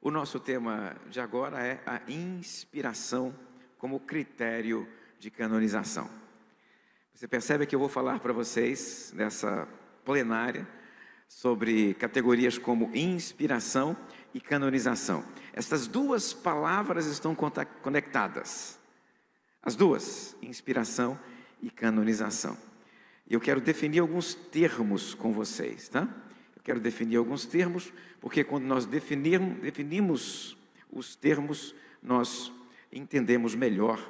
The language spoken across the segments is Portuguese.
O nosso tema de agora é a inspiração como critério de canonização. Você percebe que eu vou falar para vocês nessa plenária sobre categorias como inspiração e canonização. Essas duas palavras estão conectadas. As duas, inspiração e canonização. E eu quero definir alguns termos com vocês, tá? Eu quero definir alguns termos, porque quando nós definimos os termos, nós entendemos melhor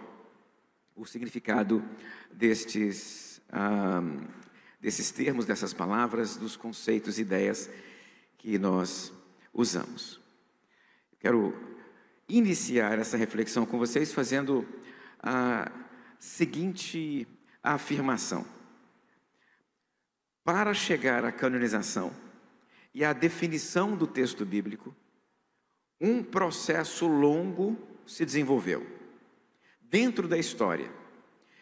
o significado desses termos, dessas palavras, dos conceitos e ideias que nós usamos. Eu quero iniciar essa reflexão com vocês fazendo a seguinte afirmação. Para chegar à canonização e à definição do texto bíblico, um processo longo se desenvolveu dentro da história.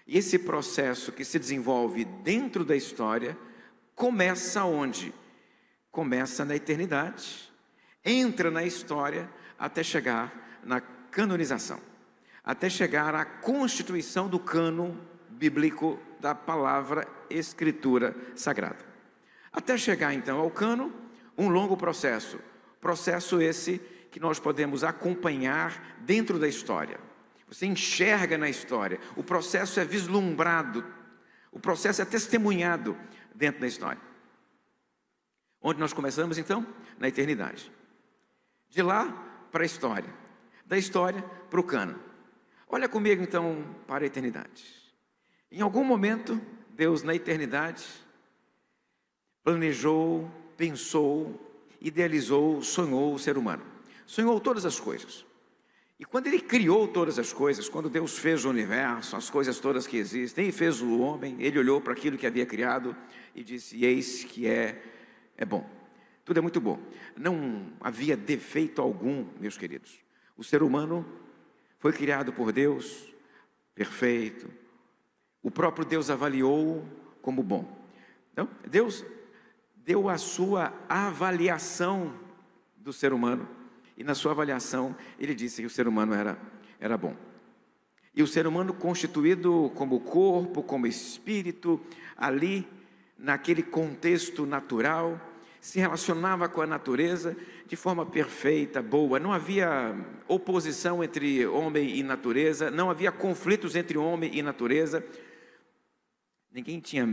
E esse processo que se desenvolve dentro da história começa onde? Começa na eternidade, entra na história até chegar na canonização, até chegar à constituição do cânon bíblico da palavra Escritura Sagrada. Até chegar então ao cânon, um longo processo esse que nós podemos acompanhar dentro da história. Você enxerga na história, o processo é vislumbrado, o processo é testemunhado dentro da história. Onde nós começamos então? Na eternidade. De lá para a história, da história para o cânon. Olha comigo então para a eternidade. Em algum momento, Deus na eternidade planejou, pensou, idealizou, sonhou o ser humano. Sonhou todas as coisas. E quando Ele criou todas as coisas, quando Deus fez o universo, as coisas todas que existem, e fez o homem, Ele olhou para aquilo que havia criado e disse, eis que é bom. Tudo é muito bom. Não havia defeito algum, meus queridos. O ser humano foi criado por Deus, perfeito. O próprio Deus avaliou como bom. Então, Deus deu a sua avaliação do ser humano. E na sua avaliação, Ele disse que o ser humano era bom. E o ser humano constituído como corpo, como espírito, ali, naquele contexto natural, se relacionava com a natureza de forma perfeita, boa. Não havia oposição entre homem e natureza, não havia conflitos entre homem e natureza. Ninguém tinha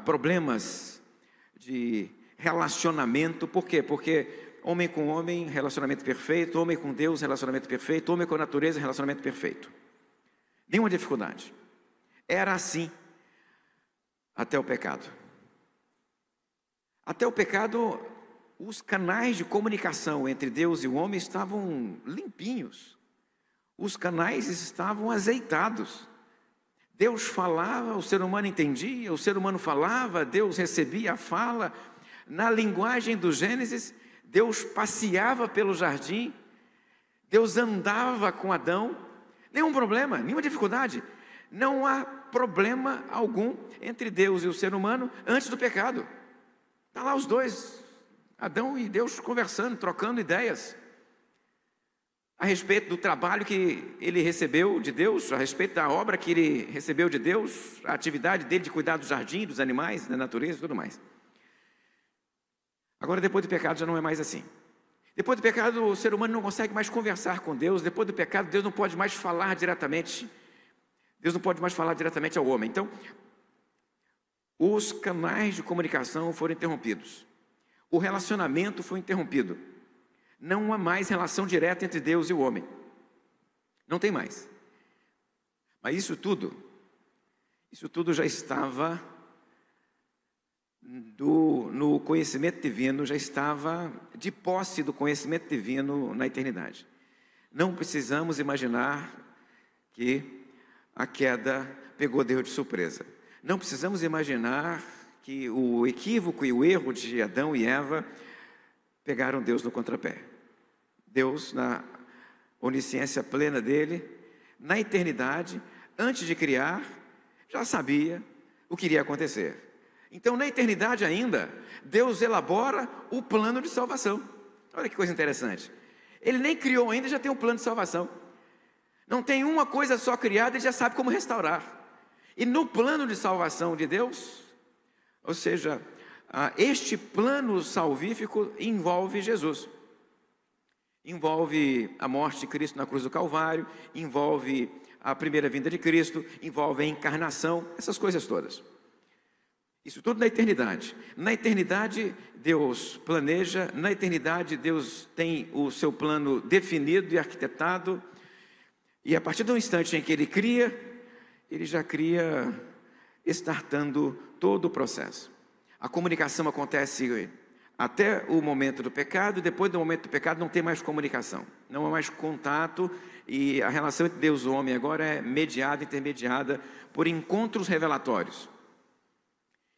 problemas de relacionamento. Por quê? Porque homem com homem, relacionamento perfeito. Homem com Deus, relacionamento perfeito. Homem com a natureza, relacionamento perfeito. Nenhuma dificuldade. Era assim até o pecado. Até o pecado, os canais de comunicação entre Deus e o homem estavam limpinhos. Os canais estavam azeitados. Deus falava, o ser humano entendia, o ser humano falava, Deus recebia a fala. Na linguagem do Gênesis, Deus passeava pelo jardim, Deus andava com Adão, nenhum problema, nenhuma dificuldade. Não há problema algum entre Deus e o ser humano antes do pecado. Está lá os dois, Adão e Deus conversando, trocando ideias a respeito do trabalho que ele recebeu de Deus, a respeito da obra que ele recebeu de Deus, a atividade dele de cuidar do jardim, dos animais, da natureza e tudo mais. Agora, depois do pecado, já não é mais assim. Depois do pecado, o ser humano não consegue mais conversar com Deus. Depois do pecado, Deus não pode mais falar diretamente. Deus não pode mais falar diretamente ao homem. Então, os canais de comunicação foram interrompidos. O relacionamento foi interrompido. Não há mais relação direta entre Deus e o homem. Não tem mais. Mas isso tudo já estava no conhecimento divino, já estava de posse do conhecimento divino na eternidade. Não precisamos imaginar que a queda pegou Deus de surpresa. Não precisamos imaginar que o equívoco e o erro de Adão e Eva pegaram Deus no contrapé. Deus, na onisciência plena dele, na eternidade, antes de criar, já sabia o que iria acontecer. Então, na eternidade ainda, Deus elabora o plano de salvação. Olha que coisa interessante. Ele nem criou ainda, já tem um plano de salvação. Não tem uma coisa só criada, ele já sabe como restaurar. E no plano de salvação de Deus, ou seja, este plano salvífico envolve Jesus. Envolve a morte de Cristo na cruz do Calvário, envolve a primeira vinda de Cristo, envolve a encarnação, essas coisas todas. Isso tudo na eternidade. Na eternidade, Deus planeja, na eternidade, Deus tem o seu plano definido e arquitetado, e a partir do instante em que Ele cria, Ele já cria startando todo o processo. A comunicação acontece até o momento do pecado, e depois do momento do pecado não tem mais comunicação, não há mais contato, e a relação entre Deus e o homem agora é mediada, intermediada por encontros revelatórios.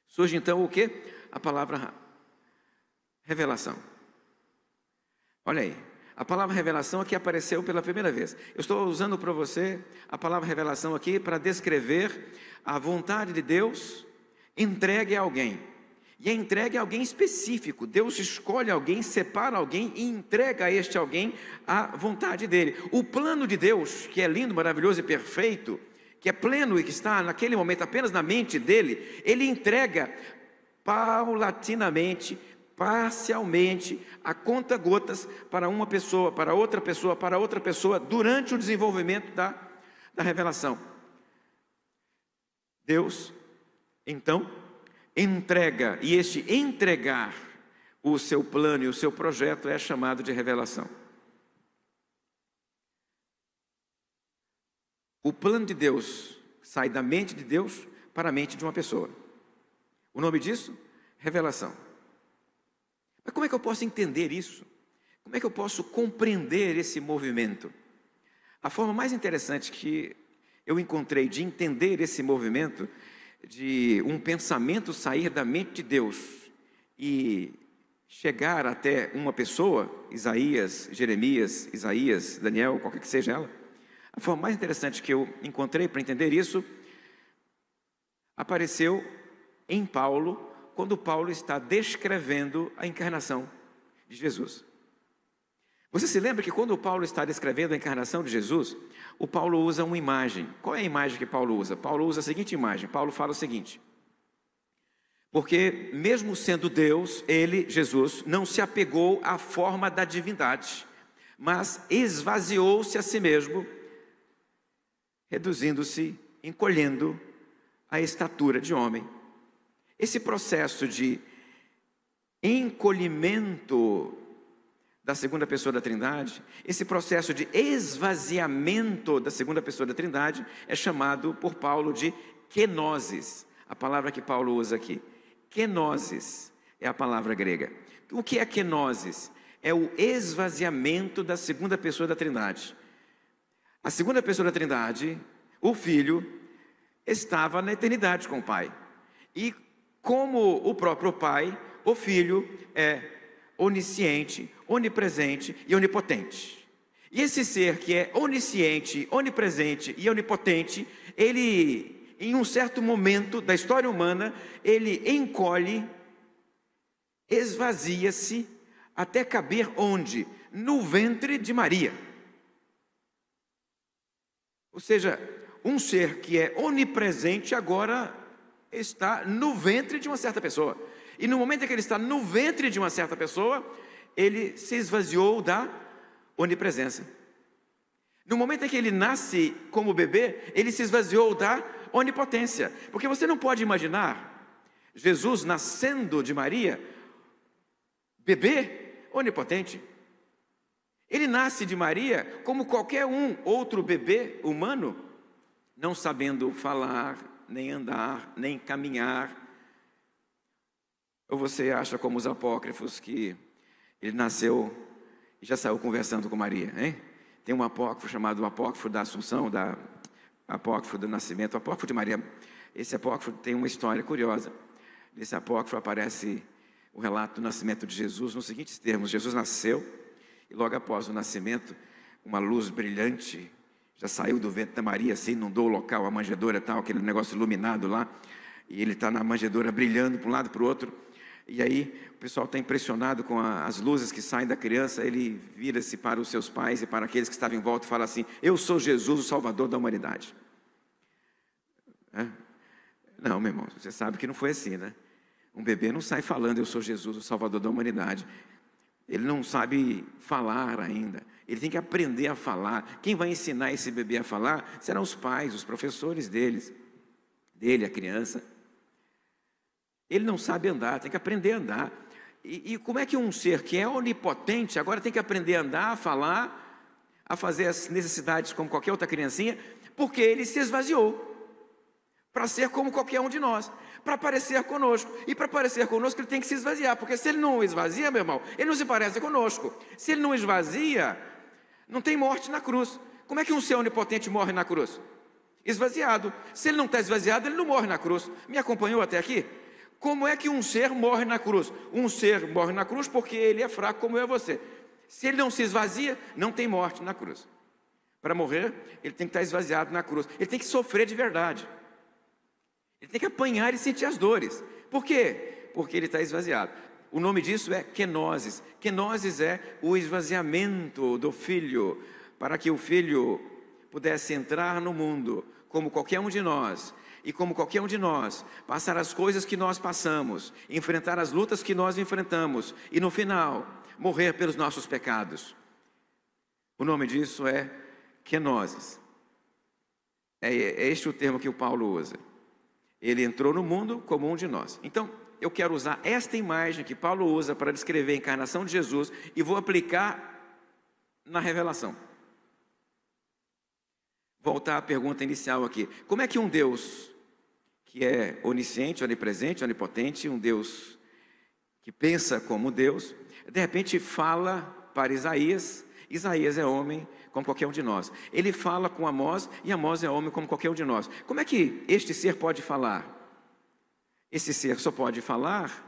Surge então o que? A palavra revelação. Olha aí, a palavra revelação aqui apareceu pela primeira vez. Eu estou usando para você a palavra revelação aqui para descrever a vontade de Deus entregue a alguém. E é entregue a alguém específico. Deus escolhe alguém, separa alguém e entrega a este alguém a vontade dele. O plano de Deus, que é lindo, maravilhoso e perfeito, que é pleno e que está naquele momento apenas na mente dele, ele entrega paulatinamente, parcialmente, a conta-gotas para uma pessoa, para outra pessoa, para outra pessoa, durante o desenvolvimento da revelação. Deus, então, entrega, e este entregar o seu plano e o seu projeto é chamado de revelação. O plano de Deus sai da mente de Deus para a mente de uma pessoa. O nome disso? Revelação. Mas como é que eu posso entender isso? Como é que eu posso compreender esse movimento? A forma mais interessante que eu encontrei de entender esse movimento, de um pensamento sair da mente de Deus e chegar até uma pessoa, Isaías, Jeremias, Isaías, Daniel, qualquer que seja ela, a forma mais interessante que eu encontrei para entender isso, apareceu em Paulo, quando Paulo está descrevendo a encarnação de Jesus. Você se lembra que quando Paulo está descrevendo a encarnação de Jesus, o Paulo usa uma imagem. Qual é a imagem que Paulo usa? Paulo usa a seguinte imagem. Paulo fala o seguinte: porque mesmo sendo Deus, ele, Jesus, não se apegou à forma da divindade, mas esvaziou-se a si mesmo, reduzindo-se, encolhendo a estatura de homem. Esse processo de encolhimento da segunda pessoa da Trindade, esse processo de esvaziamento da segunda pessoa da Trindade é chamado por Paulo de kenosis. A palavra que Paulo usa aqui, kenosis, é a palavra grega. O que é kenosis? É o esvaziamento da segunda pessoa da Trindade. A segunda pessoa da Trindade, o Filho, estava na eternidade com o Pai. E como o próprio Pai, o Filho é onisciente, onipresente e onipotente. E esse ser que é onisciente, onipresente e onipotente, ele, em um certo momento da história humana, ele encolhe, esvazia-se, até caber onde? No ventre de Maria. Ou seja, um ser que é onipresente agora está no ventre de uma certa pessoa. E no momento em que ele está no ventre de uma certa pessoa, ele se esvaziou da onipresença. No momento em que ele nasce como bebê, ele se esvaziou da onipotência. Porque você não pode imaginar Jesus nascendo de Maria, bebê onipotente. Ele nasce de Maria como qualquer outro bebê humano, não sabendo falar, nem andar, nem caminhar. Ou você acha, como os apócrifos, que ele nasceu e já saiu conversando com Maria, hein? Tem um apócrifo chamado Apócrifo da Assunção, Apócrifo do Nascimento, Apócrifo de Maria. Esse apócrifo tem uma história curiosa. Nesse apócrifo aparece o relato do nascimento de Jesus nos seguintes termos: Jesus nasceu e logo após o nascimento, uma luz brilhante já saiu do ventre da Maria, assim, inundou o local, a manjedoura tal, aquele negócio iluminado lá, e ele está na manjedoura brilhando para um lado e para o outro. E aí o pessoal está impressionado com as luzes que saem da criança. Ele vira-se para os seus pais e para aqueles que estavam em volta e fala assim: eu sou Jesus, o Salvador da humanidade. Não, meu irmão, você sabe que não foi assim, né? Um bebê não sai falando: eu sou Jesus, o Salvador da humanidade. Ele não sabe falar ainda. Ele tem que aprender a falar. Quem vai ensinar esse bebê a falar serão os pais, os professores dele, a criança. Ele não sabe andar, tem que aprender a andar. E como é que um ser que é onipotente agora tem que aprender a andar, a falar, a fazer as necessidades como qualquer outra criancinha? Porque ele se esvaziou para ser como qualquer um de nós, para parecer conosco. E para parecer conosco ele tem que se esvaziar, porque se ele não esvazia, meu irmão, ele não se parece conosco. Se ele não esvazia, não tem morte na cruz. Como é que um ser onipotente morre na cruz? Esvaziado. Se ele não está esvaziado, ele não morre na cruz. Me acompanhou até aqui? Como é que um ser morre na cruz? Um ser morre na cruz porque ele é fraco como eu e você. Se ele não se esvazia, não tem morte na cruz. Para morrer, ele tem que estar esvaziado na cruz. Ele tem que sofrer de verdade. Ele tem que apanhar e sentir as dores. Por quê? Porque ele está esvaziado. O nome disso é kenosis. Kenosis é o esvaziamento do filho, para que o filho pudesse entrar no mundo como qualquer um de nós. E como qualquer um de nós, passar as coisas que nós passamos, enfrentar as lutas que nós enfrentamos e no final, morrer pelos nossos pecados. O nome disso é kenosis. É este o termo que o Paulo usa. Ele entrou no mundo como um de nós. Então, eu quero usar esta imagem que Paulo usa para descrever a encarnação de Jesus e vou aplicar na revelação. Voltar à pergunta inicial aqui. Como é que um Deus que é onisciente, onipresente, onipotente, um Deus que pensa como Deus, de repente fala para Isaías? Isaías é homem como qualquer um de nós. Ele fala com Amós e Amós é homem como qualquer um de nós. Como é que este ser pode falar? Esse ser só pode falar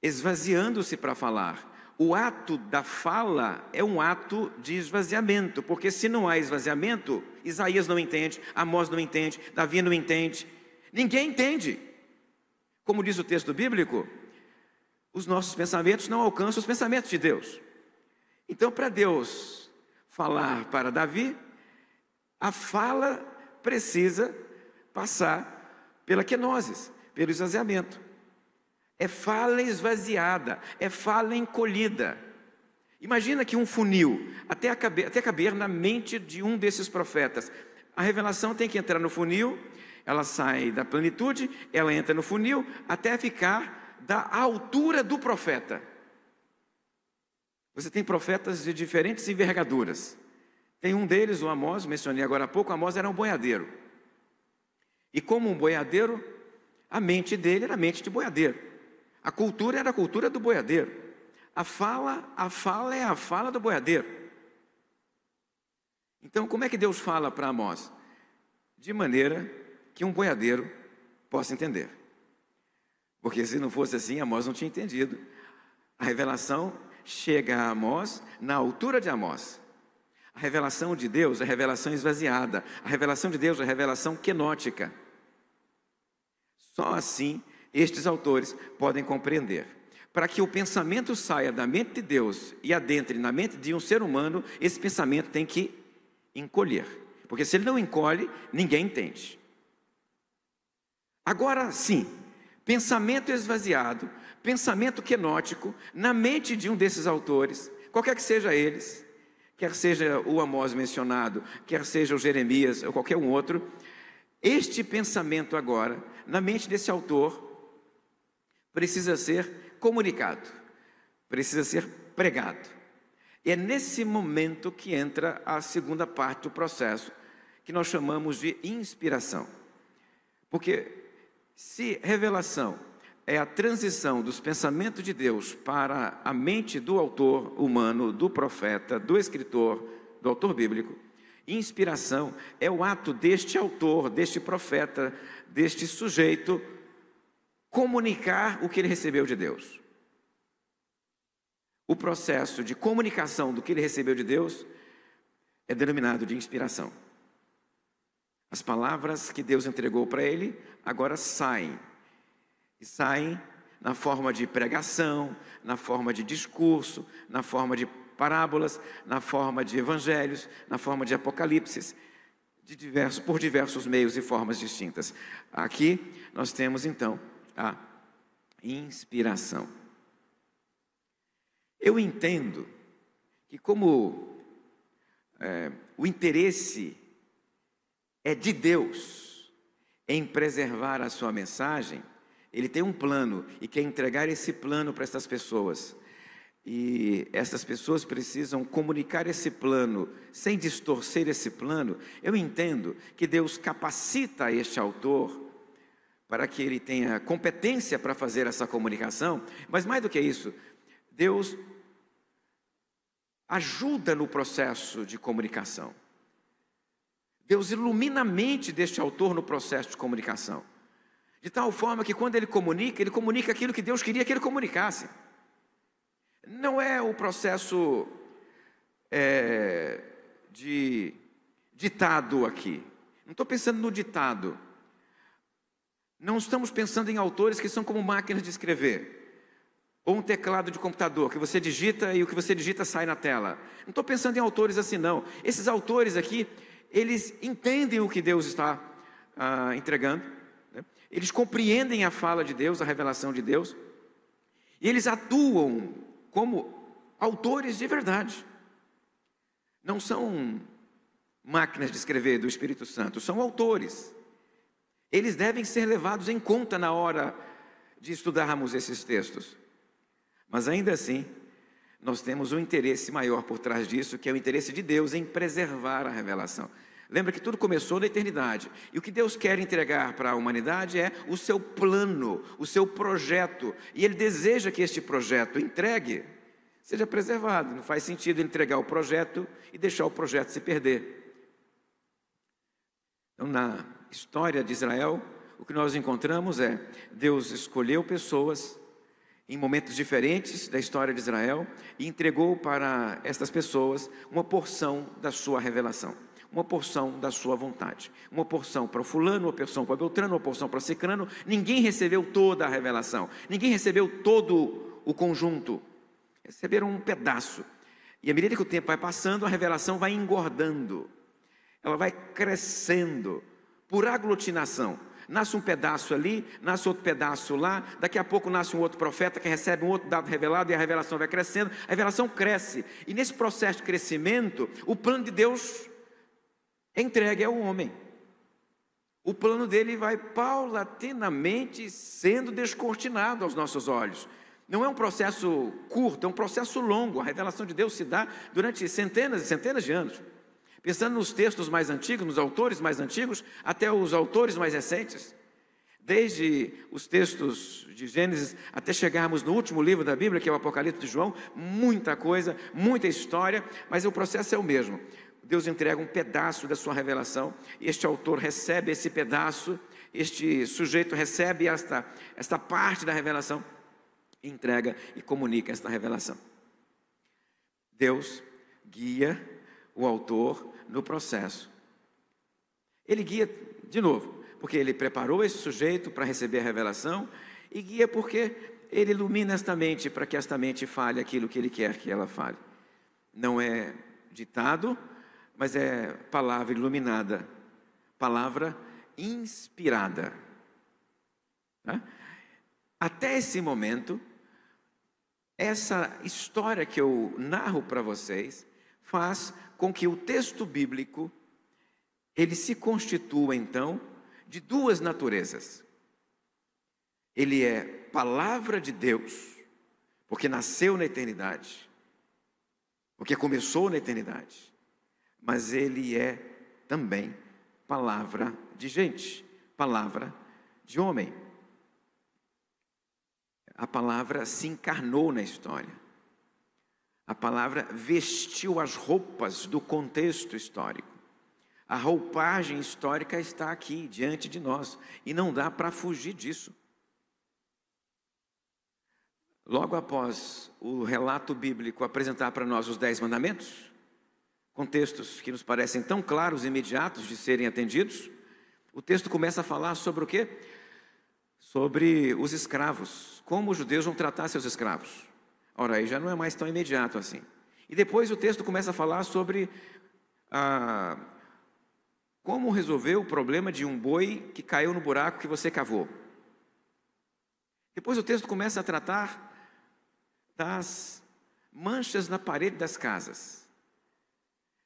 esvaziando-se para falar. O ato da fala é um ato de esvaziamento, porque se não há esvaziamento, Isaías não entende, Amós não entende, Davi não entende, ninguém entende. Como diz o texto bíblico, os nossos pensamentos não alcançam os pensamentos de Deus. Então, para Deus falar para Davi, a fala precisa passar pela kenosis, pelo esvaziamento. É fala esvaziada, é fala encolhida. Imagina que um funil, até caber na mente de um desses profetas. A revelação tem que entrar no funil, ela sai da plenitude, ela entra no funil, até ficar da altura do profeta. Você tem profetas de diferentes envergaduras. Tem um deles, o Amós, mencionei agora há pouco, Amós era um boiadeiro. E como um boiadeiro, a mente dele era a mente de boiadeiro. A cultura era a cultura do boiadeiro. A fala é a fala do boiadeiro. Então, como é que Deus fala para Amós? De maneira que um boiadeiro possa entender. Porque se não fosse assim, Amós não tinha entendido. A revelação chega a Amós na altura de Amós. A revelação de Deus é a revelação esvaziada. A revelação de Deus é a revelação kenótica. Só assim estes autores podem compreender. Para que o pensamento saia da mente de Deus e adentre na mente de um ser humano, esse pensamento tem que encolher. Porque se ele não encolhe, ninguém entende. Agora sim, pensamento esvaziado, pensamento kenótico, na mente de um desses autores, qualquer que seja eles, quer seja o Amós mencionado, quer seja o Jeremias ou qualquer um outro, este pensamento agora, na mente desse autor, precisa ser comunicado, precisa ser pregado. E é nesse momento que entra a segunda parte do processo, que nós chamamos de inspiração. Porque se revelação é a transição dos pensamentos de Deus para a mente do autor humano, do profeta, do escritor, do autor bíblico, inspiração é o ato deste autor, deste profeta, deste sujeito, comunicar o que ele recebeu de Deus. O processo de comunicação do que ele recebeu de Deus é denominado de inspiração. As palavras que Deus entregou para ele agora saem. E saem na forma de pregação, na forma de discurso, na forma de parábolas, na forma de evangelhos, na forma de apocalipses, por diversos meios e formas distintas. Aqui nós temos então a inspiração. Eu entendo que como o interesse é de Deus em preservar a sua mensagem, Ele tem um plano e quer entregar esse plano para essas pessoas. E essas pessoas precisam comunicar esse plano sem distorcer esse plano. Eu entendo que Deus capacita este autor para que ele tenha competência para fazer essa comunicação, mas mais do que isso, Deus ajuda no processo de comunicação. Deus ilumina a mente deste autor no processo de comunicação, de tal forma que quando ele comunica aquilo que Deus queria que ele comunicasse. Não é o processo de ditado aqui. Não estou pensando no ditado. Não estamos pensando em autores que são como máquinas de escrever, ou um teclado de computador, que você digita e o que você digita sai na tela. Não estou pensando em autores assim, não. Esses autores aqui, eles entendem o que Deus está entregando, né? Eles compreendem a fala de Deus, a revelação de Deus, e eles atuam como autores de verdade. Não são máquinas de escrever do Espírito Santo, são autores. Eles devem ser levados em conta na hora de estudarmos esses textos. Mas ainda assim, nós temos um interesse maior por trás disso, que é o interesse de Deus em preservar a revelação. Lembra que tudo começou na eternidade. E o que Deus quer entregar para a humanidade é o seu plano, o seu projeto. E Ele deseja que este projeto entregue seja preservado. Não faz sentido entregar o projeto e deixar o projeto se perder. Então, na história de Israel, o que nós encontramos é Deus escolheu pessoas em momentos diferentes da história de Israel e entregou para estas pessoas uma porção da sua revelação, uma porção da sua vontade, uma porção para o fulano, uma porção para o Beltrano, uma porção para o Cicrano. Ninguém recebeu toda a revelação, ninguém recebeu todo o conjunto, receberam um pedaço. E à medida que o tempo vai passando, a revelação vai engordando, ela vai crescendo por aglutinação. Nasce um pedaço ali, nasce outro pedaço lá, daqui a pouco nasce um outro profeta que recebe um outro dado revelado e a revelação vai crescendo, a revelação cresce. E nesse processo de crescimento, o plano de Deus é entregue ao homem. O plano dele vai paulatinamente sendo descortinado aos nossos olhos. Não é um processo curto, é um processo longo. A revelação de Deus se dá durante centenas e centenas de anos. Pensando nos textos mais antigos, nos autores mais antigos, até os autores mais recentes. Desde os textos de Gênesis até chegarmos no último livro da Bíblia, que é o Apocalipse de João, muita coisa, muita história, mas o processo é o mesmo. Deus entrega um pedaço da sua revelação, e este autor recebe esse pedaço, este sujeito recebe esta parte da revelação, entrega e comunica esta revelação. Deus guia o autor no processo. Ele guia, de novo, porque ele preparou esse sujeito para receber a revelação, e guia porque ele ilumina esta mente, para que esta mente fale aquilo que ele quer que ela fale. Não é ditado, mas é palavra iluminada, palavra inspirada. Tá? Até esse momento, essa história que eu narro para vocês faz com que o texto bíblico ele se constitua então de duas naturezas. Ele é palavra de Deus, porque nasceu na eternidade, porque começou na eternidade, mas ele é também palavra de gente, palavra de homem. A palavra se encarnou na história. A palavra vestiu as roupas do contexto histórico. A roupagem histórica está aqui, diante de nós, e não dá para fugir disso. Logo após o relato bíblico apresentar para nós os 10 mandamentos, com textos que nos parecem tão claros e imediatos de serem atendidos, o texto começa a falar sobre o quê? sobre os escravos, como os judeus vão tratar seus escravos. Ora, aí já não é mais tão imediato assim. E depois o texto começa a falar sobre como resolver o problema de um boi que caiu no buraco que você cavou. Depois o texto começa a tratar das manchas na parede das casas.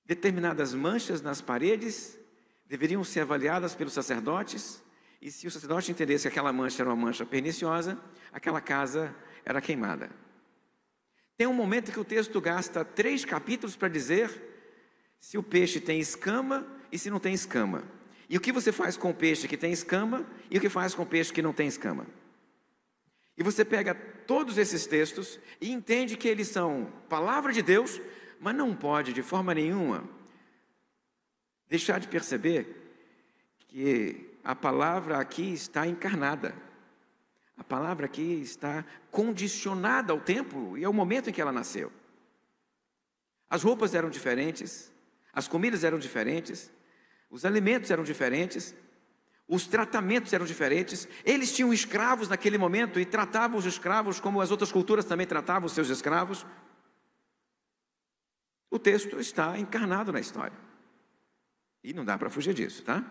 Determinadas manchas nas paredes deveriam ser avaliadas pelos sacerdotes, e se o sacerdote entendesse que aquela mancha era uma mancha perniciosa, aquela casa era queimada. Tem um momento que o texto gasta 3 capítulos para dizer se o peixe tem escama e se não tem escama. E o que você faz com o peixe que tem escama e o que faz com o peixe que não tem escama. E você pega todos esses textos e entende que eles são palavra de Deus, mas não pode de forma nenhuma deixar de perceber que a palavra aqui está encarnada. A palavra aqui está condicionada ao tempo e ao momento em que ela nasceu. As roupas eram diferentes, as comidas eram diferentes, os alimentos eram diferentes, os tratamentos eram diferentes. Eles tinham escravos naquele momento e tratavam os escravos como as outras culturas também tratavam os seus escravos. O texto está encarnado na história. E não dá para fugir disso, tá?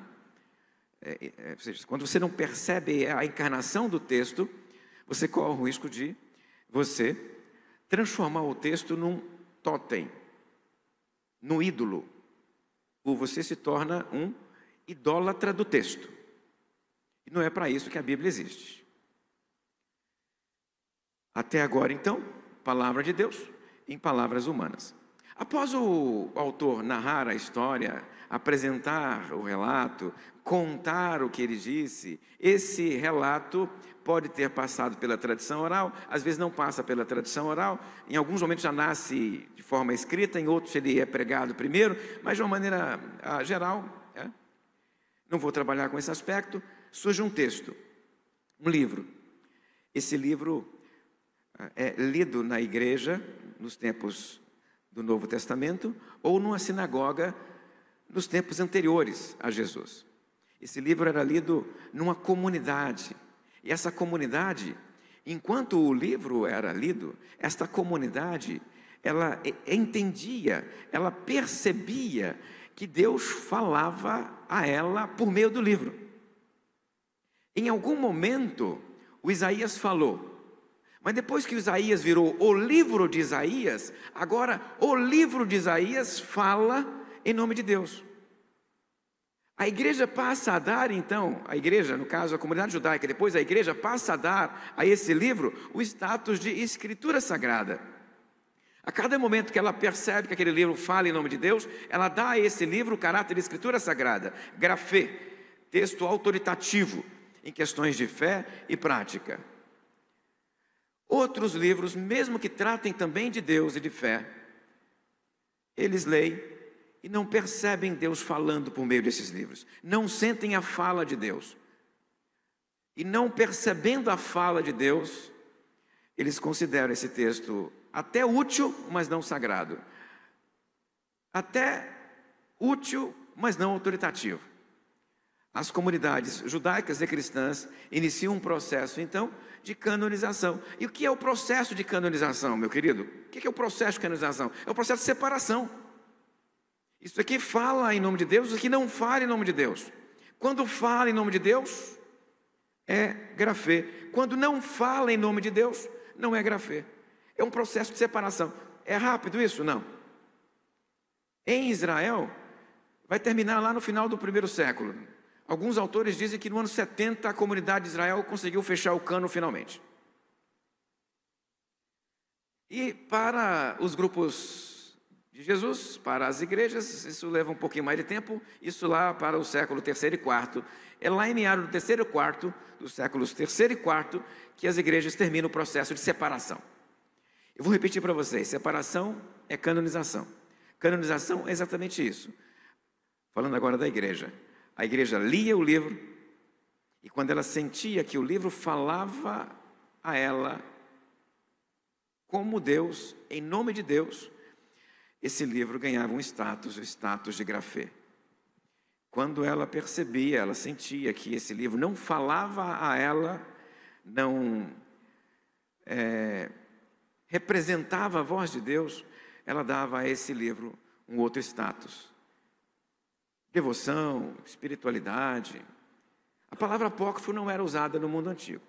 Ou seja, quando você não percebe a encarnação do texto, você corre o risco de você transformar o texto num totem, num ídolo, ou você se torna um idólatra do texto. E não é para isso que a Bíblia existe. Até agora, então, palavra de Deus em palavras humanas. Após o autor narrar a história, apresentar o relato, contar o que ele disse, esse relato pode ter passado pela tradição oral, às vezes não passa pela tradição oral, em alguns momentos já nasce de forma escrita, em outros ele é pregado primeiro, mas de uma maneira geral, não vou trabalhar com esse aspecto, surge um texto, um livro. Esse livro é lido na igreja, nos tempos do Novo Testamento, ou numa sinagoga nos tempos anteriores a Jesus. Esse livro era lido numa comunidade, e essa comunidade, enquanto o livro era lido, esta comunidade, ela entendia, ela percebia que Deus falava a ela por meio do livro. Em algum momento, o Isaías falou, mas depois que Isaías virou o livro de Isaías, agora o livro de Isaías fala em nome de Deus. A igreja passa a dar, então, a igreja, no caso a comunidade judaica, depois a igreja passa a dar a esse livro o status de escritura sagrada. A cada momento que ela percebe que aquele livro fala em nome de Deus, ela dá a esse livro o caráter de escritura sagrada, grafê, texto autoritativo, em questões de fé e prática. Outros livros, mesmo que tratem também de Deus e de fé, eles leem e não percebem Deus falando por meio desses livros, não sentem a fala de Deus. E não percebendo a fala de Deus, eles consideram esse texto até útil, mas não sagrado. Até útil, mas não autoritativo. As comunidades judaicas e cristãs iniciam um processo, então, de canonização. E o que é o processo de canonização, meu querido? O que é o processo de canonização? É o processo de separação. Isso aqui fala em nome de Deus, isso aqui não fala em nome de Deus. Quando fala em nome de Deus, é grafê. Quando não fala em nome de Deus, não é grafê. É um processo de separação. É rápido isso? Não. Em Israel, vai terminar lá no final do primeiro século. Alguns autores dizem que no ano 70 a comunidade de Israel conseguiu fechar o cânon finalmente. E para os grupos de Jesus, para as igrejas, isso leva um pouquinho mais de tempo, isso lá para o século terceiro e quarto. É lá em meados do terceiro e quarto, dos séculos terceiro e quarto, que as igrejas terminam o processo de separação. Eu vou repetir para vocês, separação é canonização. Canonização é exatamente isso. Falando agora da igreja. A igreja lia o livro, e quando ela sentia que o livro falava a ela, como Deus, em nome de Deus, esse livro ganhava um status, o status de grafê. Quando ela percebia, ela sentia que esse livro não falava a ela não representava a voz de Deus, ela dava a esse livro um outro status. Devoção, espiritualidade. A palavra apócrifo não era usada no mundo antigo.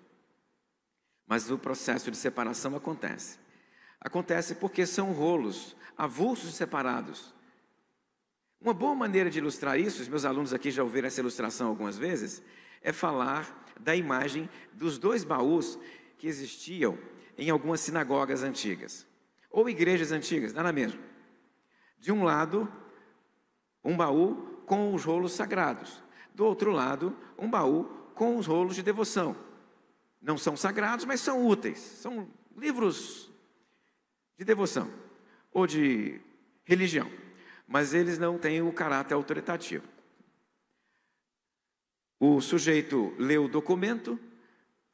Mas o processo de separação acontece. Acontece porque são rolos, avulsos e separados. Uma boa maneira de ilustrar isso, os meus alunos aqui já ouviram essa ilustração algumas vezes, é falar da imagem dos 2 baús que existiam em algumas sinagogas antigas, ou igrejas antigas, nada mesmo. De um lado, um baú com os rolos sagrados. Do outro lado, um baú com os rolos de devoção. Não são sagrados, mas são úteis. São livros de devoção ou de religião. Mas eles não têm o caráter autoritativo. O sujeito lê o documento,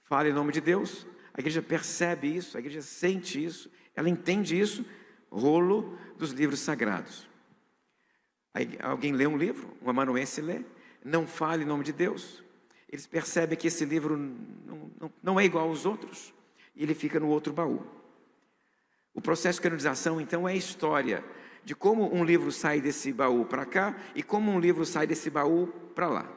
fala em nome de Deus, a igreja percebe isso, a igreja sente isso, ela entende isso, rolo dos livros sagrados. Aí, alguém lê um livro, um amanuense lê, não fala em nome de Deus, eles percebem que esse livro não é igual aos outros, e ele fica no outro baú. O processo de canonização, então, é a história de como um livro sai desse baú para cá e como um livro sai desse baú para lá.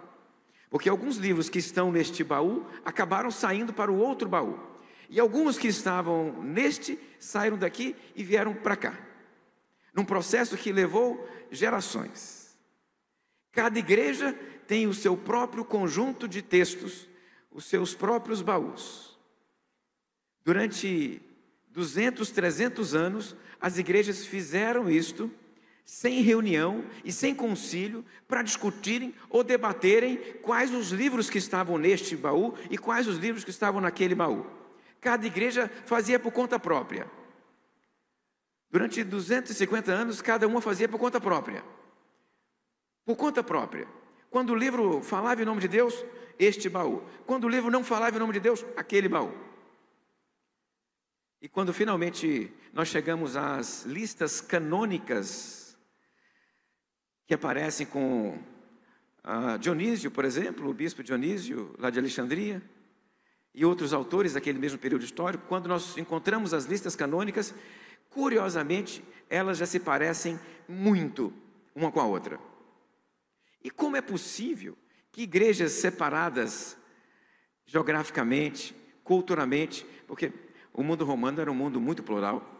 Porque alguns livros que estão neste baú acabaram saindo para o outro baú. E alguns que estavam neste saíram daqui e vieram para cá. Num processo que levou gerações. Cada igreja tem o seu próprio conjunto de textos, os seus próprios baús. Durante 200, 300 anos, as igrejas fizeram isto sem reunião e sem concílio para discutirem ou debaterem quais os livros que estavam neste baú e quais os livros que estavam naquele baú. Cada igreja fazia por conta própria. Durante 250 anos, cada uma fazia por conta própria. Por conta própria. Quando o livro falava em nome de Deus, este baú. Quando o livro não falava em nome de Deus, aquele baú. E quando finalmente nós chegamos às listas canônicas, que aparecem com Dionísio, por exemplo, o bispo Dionísio, lá de Alexandria, e outros autores daquele mesmo período histórico, quando nós encontramos as listas canônicas, curiosamente, elas já se parecem muito uma com a outra. E como é possível que igrejas separadas geograficamente, culturalmente, porque o mundo romano era um mundo muito plural.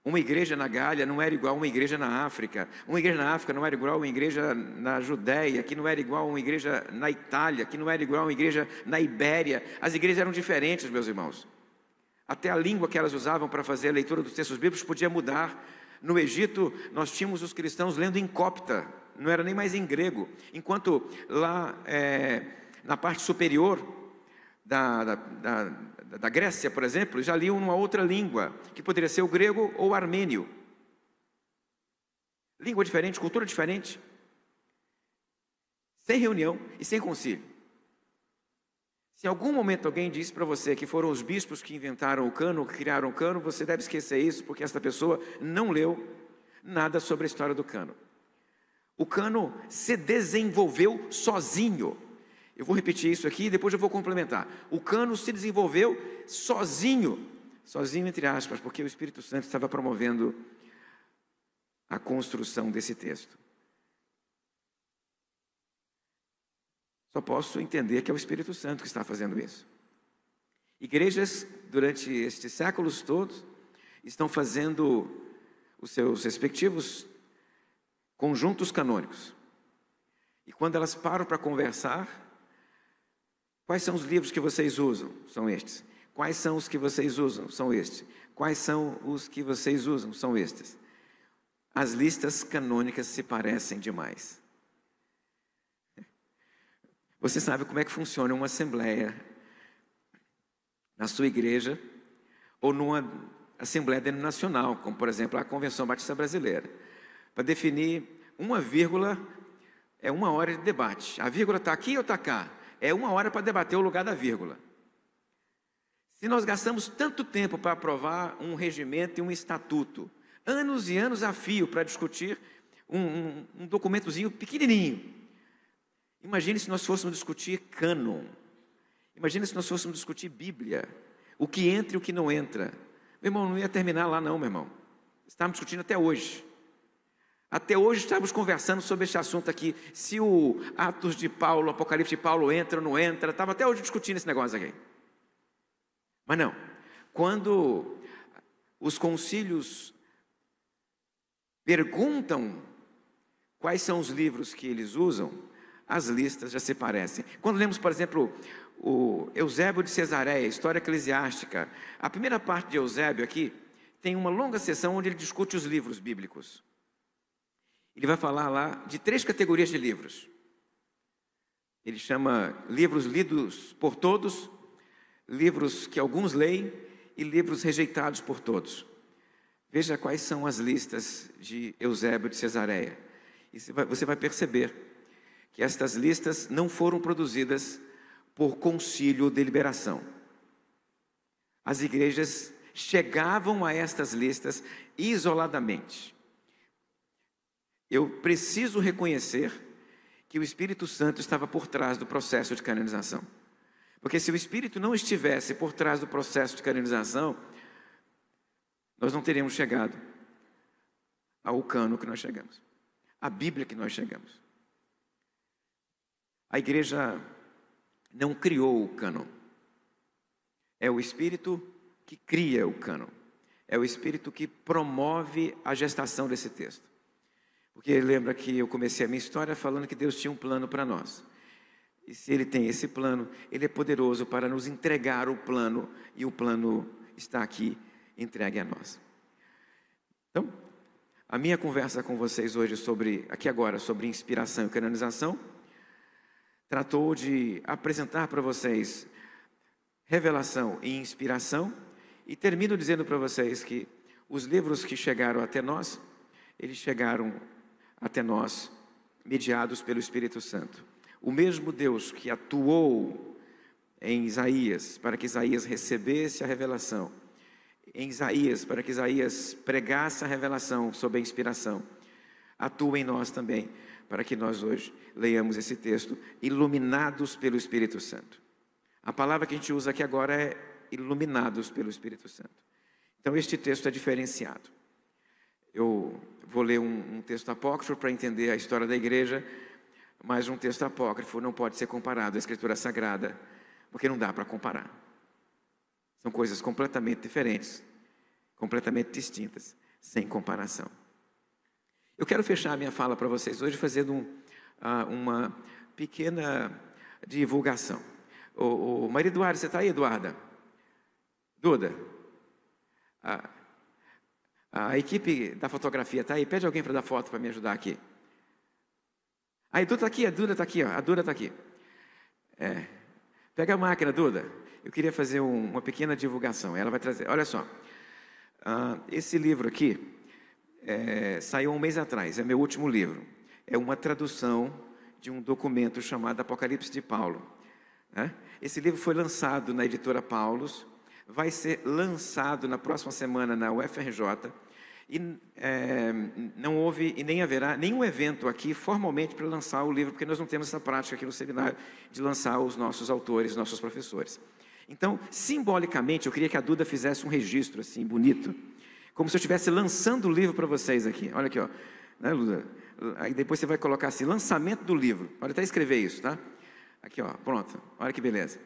Uma igreja na Gália não era igual a uma igreja na África. Uma igreja na África não era igual a uma igreja na Judéia, que não era igual a uma igreja na Itália, que não era igual a uma igreja na Ibéria. As igrejas eram diferentes, meus irmãos. Até a língua que elas usavam para fazer a leitura dos textos bíblicos podia mudar. No Egito, nós tínhamos os cristãos lendo em copta, não era nem mais em grego. Enquanto lá na parte superior da Grécia, por exemplo, já liam uma outra língua, que poderia ser o grego ou o armênio. Língua diferente, cultura diferente. Sem reunião e sem concílio. Se em algum momento alguém disse para você que foram os bispos que inventaram o cano, que criaram o cano, você deve esquecer isso, porque essa pessoa não leu nada sobre a história do cano. O cano se desenvolveu sozinho. Eu vou repetir isso aqui e depois eu vou complementar. O cano se desenvolveu sozinho. Sozinho entre aspas, porque o Espírito Santo estava promovendo a construção desse texto. Só posso entender que é o Espírito Santo que está fazendo isso. Igrejas, durante estes séculos todos, estão fazendo os seus respectivos conjuntos canônicos. E quando elas param para conversar, quais são os livros que vocês usam? São estes. Quais são os que vocês usam? São estes. Quais são os que vocês usam? São estes. As listas canônicas se parecem demais. Você sabe como é que funciona uma assembleia na sua igreja ou numa assembleia denominacional, como por exemplo a Convenção Batista Brasileira. Para definir uma vírgula, é 1 hora de debate. A vírgula está aqui ou está cá? É 1 hora para debater o lugar da vírgula. Se nós gastamos tanto tempo para aprovar um regimento e um estatuto, anos e anos a fio para discutir um documentozinho pequenininho, imagine se nós fôssemos discutir cânon. Imagina se nós fôssemos discutir Bíblia, o que entra e o que não entra. Meu irmão, não ia terminar lá não, meu irmão. Estávamos discutindo até hoje. Até hoje estávamos conversando sobre esse assunto aqui, se o Atos de Paulo, o Apocalipse de Paulo entra ou não entra. Estava até hoje discutindo esse negócio aqui. Mas não, quando os concílios perguntam quais são os livros que eles usam, as listas já se parecem. Quando lemos, por exemplo, o Eusébio de Cesareia, História Eclesiástica, a primeira parte de Eusébio aqui, tem uma longa sessão onde ele discute os livros bíblicos. Ele vai falar lá de 3 categorias de livros. Ele chama livros lidos por todos, livros que alguns leem e livros rejeitados por todos. Veja quais são as listas de Eusébio de Cesareia. E você vai perceber que estas listas não foram produzidas por concílio ou deliberação. As igrejas chegavam a estas listas isoladamente. Eu preciso reconhecer que o Espírito Santo estava por trás do processo de canonização. Porque se o Espírito não estivesse por trás do processo de canonização, nós não teríamos chegado ao cano que nós chegamos, à Bíblia que nós chegamos. A igreja não criou o cânon. É o Espírito que cria o cânon. É o Espírito que promove a gestação desse texto. Porque lembra que eu comecei a minha história falando que Deus tinha um plano para nós. E se Ele tem esse plano, Ele é poderoso para nos entregar o plano, e o plano está aqui, entregue a nós. Então, a minha conversa com vocês hoje aqui agora, sobre inspiração e canonização, tratou de apresentar para vocês revelação e inspiração, e termino dizendo para vocês que os livros que chegaram até nós, eles chegaram até nós mediados pelo Espírito Santo. O mesmo Deus que atuou em Isaías, para que Isaías recebesse a revelação, em Isaías, para que Isaías pregasse a revelação sob a inspiração, atua em nós também, para que nós hoje leiamos esse texto iluminados pelo Espírito Santo. A palavra que a gente usa aqui agora é iluminados pelo Espírito Santo. Então este texto é diferenciado. Eu vou ler um texto apócrifo para entender a história da igreja, mas um texto apócrifo não pode ser comparado à Escritura Sagrada, porque não dá para comparar. São coisas completamente diferentes, completamente distintas, sem comparação. Eu quero fechar a minha fala para vocês hoje fazendo uma pequena divulgação. O Maria Eduarda, você está aí, Eduarda? Duda? A equipe da fotografia está aí? Pede alguém para dar foto para me ajudar aqui. A Duda está aqui, a Duda está aqui, ó. A Duda está aqui. Pega a máquina, Duda. Eu queria fazer uma pequena divulgação. Ela vai trazer, olha só. Esse livro aqui saiu 1 mês atrás, é meu último livro. É uma tradução de um documento chamado Apocalipse de Paulo. Esse livro foi lançado na editora Paulus, vai ser lançado na próxima semana na UFRJ, e não houve e nem haverá nenhum evento aqui formalmente para lançar o livro, porque nós não temos essa prática aqui no seminário de lançar os nossos autores, nossos professores. Então, simbolicamente, eu queria que a Duda fizesse um registro assim, bonito, como se eu estivesse lançando o livro para vocês aqui. Olha aqui, ó. Né, Duda? Aí depois você vai colocar assim, lançamento do livro. Pode até escrever isso, tá? Aqui, ó, pronto. Olha que beleza.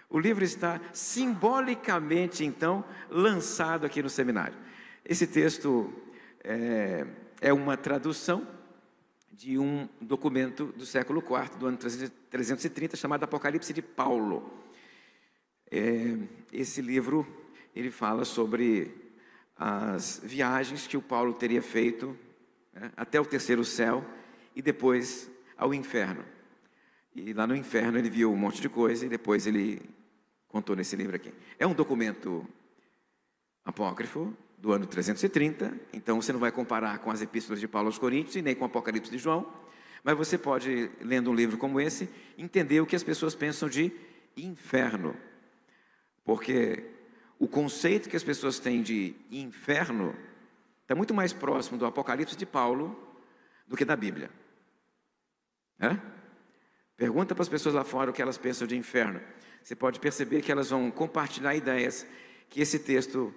O livro está simbolicamente, então, lançado aqui no seminário. Esse texto é uma tradução de um documento do século IV, do ano 330, chamado Apocalipse de Paulo. Esse livro, ele fala sobre as viagens que o Paulo teria feito até o terceiro céu e depois ao inferno. E lá no inferno ele viu um monte de coisa e depois ele contou nesse livro aqui. É um documento apócrifo do ano 330, então você não vai comparar com as epístolas de Paulo aos Coríntios e nem com o Apocalipse de João, mas você pode, lendo um livro como esse, entender o que as pessoas pensam de inferno, porque o conceito que as pessoas têm de inferno está muito mais próximo do Apocalipse de Paulo do que da Bíblia. Pergunta para as pessoas lá fora o que elas pensam de inferno. Você pode perceber que elas vão compartilhar ideias que esse texto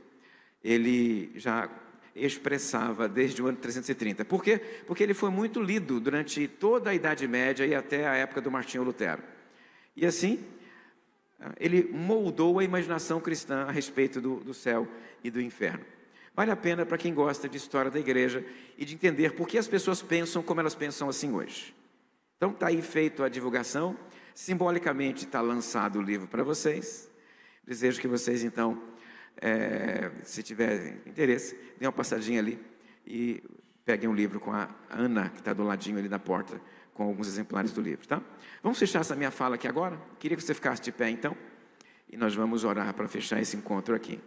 ele já expressava desde o ano 330. Por quê? Porque ele foi muito lido durante toda a Idade Média e até a época do Martinho Lutero. E assim, ele moldou a imaginação cristã a respeito do céu e do inferno. Vale a pena para quem gosta de história da igreja e de entender por que as pessoas pensam como elas pensam assim hoje. Então está aí feita a divulgação, simbolicamente está lançado o livro para vocês. Desejo que vocês então, se tiverem interesse, dêem uma passadinha ali e peguem um livro com a Ana, que está do ladinho ali da porta, com alguns exemplares do livro, tá? Vamos fechar essa minha fala aqui agora? Queria que você ficasse de pé então, e nós vamos orar para fechar esse encontro aqui.